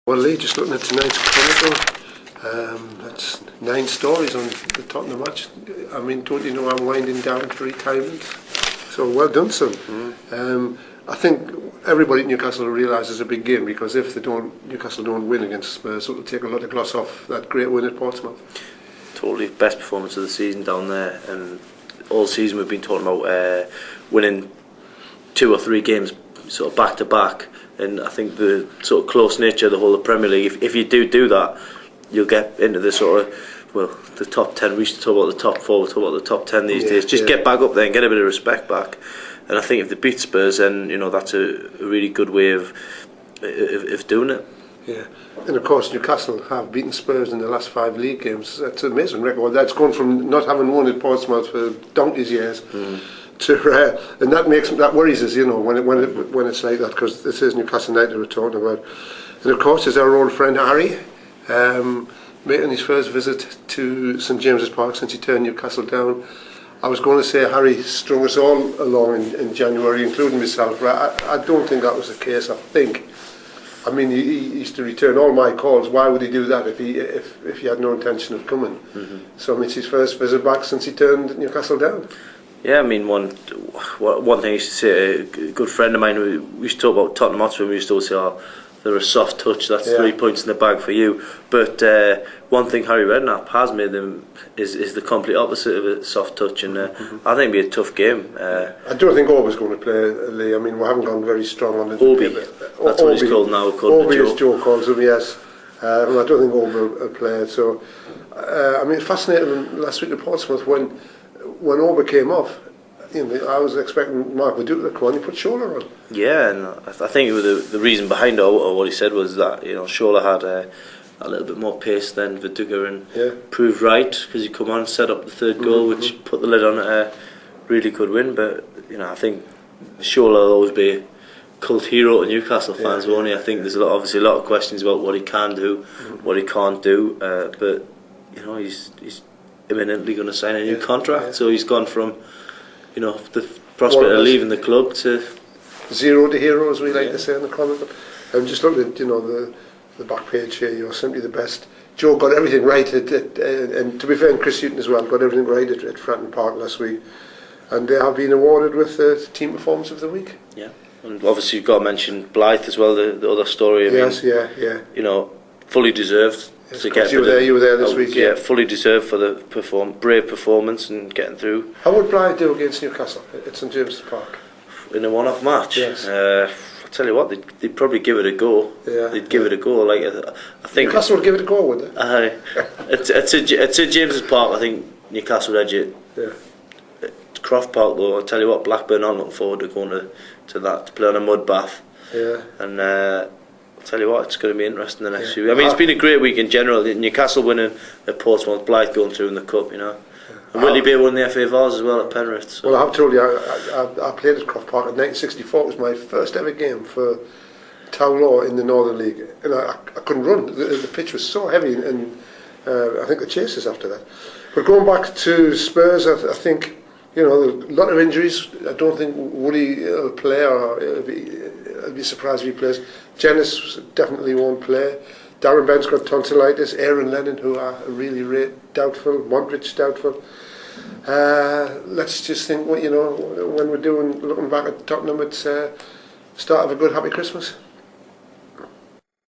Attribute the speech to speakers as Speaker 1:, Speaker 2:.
Speaker 1: Well, Lee, just looking at tonight's Chronicle, that's 9 stories on the Tottenham match. I mean, don't you know I'm winding down for retirement? So well done, son. I think everybody at Newcastle will realise it's a big game, because if Newcastle don't win against Spurs, it'll take a lot of gloss off that great win at Portsmouth.
Speaker 2: Totally, best performance of the season down there, and all season we've been talking about winning 2 or 3 games sort of back to back. And I think the sort of close nature of the whole of the Premier League, if you do that, you'll get into the sort of, well, the top 10. We used to talk about the top 4, we talk about the top 10 these days. Just get back up there and get a bit of respect back. And I think if they beat Spurs, then that's a really good way of doing it.
Speaker 1: Yeah, and of course Newcastle have beaten Spurs in the last 5 league games. That's an amazing record. That's gone from not having won at Portsmouth for donkey's years to and that worries us, when it's like that, because this is Newcastle United we're talking about. And of course, there's our old friend Harry, making his first visit to St James's Park since he turned Newcastle down. I was going to say Harry strung us all along in January, including myself, but I don't think that was the case. I mean, he used to return all my calls. Why would he do that if he had no intention of coming? So I mean, it's his first visit back since he turned Newcastle down.
Speaker 2: Yeah, I mean, one thing I used to say, a good friend of mine, we used to talk about Tottenham Hotspur, we used to always say, oh, they're a soft touch, that's 3 points in the bag for you. But one thing Harry Redknapp has made them is the complete opposite of a soft touch, and I think it'll be a tough game. I
Speaker 1: don't think Obi's going to play, Lee. I mean, we haven't gone very strong on it.
Speaker 2: Obi, that's what he's called now.
Speaker 1: Obi, as Joe calls him, yes. I don't think Obi will play. So, I mean, it's fascinating last week at Portsmouth when Obi came off. I was expecting Mark Viduka to come on. He put Shola on. Yeah,
Speaker 2: and I think the reason behind it, or what he said, was that Shola had a little bit more pace than Viduka, and proved right, because he come on and set up the 3rd goal, which put the lid on a really good win. But I think Shola will always be a cult hero to Newcastle fans. Only I think there's obviously a lot of questions about what he can do, what he can't do. But he's imminently going to sign a new contract, so he's gone from the prospect of leaving the club to
Speaker 1: zero to hero, as we like to say in the Chronicle. I'm just looking at the back page here. You're simply the best. Joe got everything right and to be fair, and Chris Hughton as well got everything right at Fratton Park last week, and they have been awarded with the team performance of the week.
Speaker 2: Yeah, and obviously you've got to mention Blyth as well, the other story. I mean, fully deserved.
Speaker 1: Yes, to get you were there this week.
Speaker 2: Yeah, fully deserved for the brave performance and getting through.
Speaker 1: How would Blyth do against Newcastle at St James's Park?
Speaker 2: In a one-off match?
Speaker 1: Yes.
Speaker 2: I tell you what, they'd probably give it a go. Yeah. They'd give it a go. Like I think
Speaker 1: Newcastle would give it a go, would they?
Speaker 2: At St James's Park, I think Newcastle would edge it. Yeah. At Croft Park, though, I tell you what, Blackburn aren't looking forward to going to that, to play on a mud bath. Yeah. And I'll tell you what, it's going to be interesting the next few weeks. I mean, it's been a great week in general. Newcastle winning at Portsmouth, Blyth going through in the Cup, And Willie Bay won the FA Vase as well at Penrith. So.
Speaker 1: Well, I've told you, I played at Croft Park in 1964. It was my first ever game for Town Law in the Northern League. And I couldn't run. The pitch was so heavy, and I think the chasers after that. But going back to Spurs, I think, a lot of injuries. I don't think Woody will play, or I'll be surprised if he plays. Jennings definitely won't play. Darren Bent's got tonsillitis. Aaron Lennon, who are really doubtful. Modric doubtful. Let's just think, when we're looking back at Tottenham, it's start of a good happy Christmas.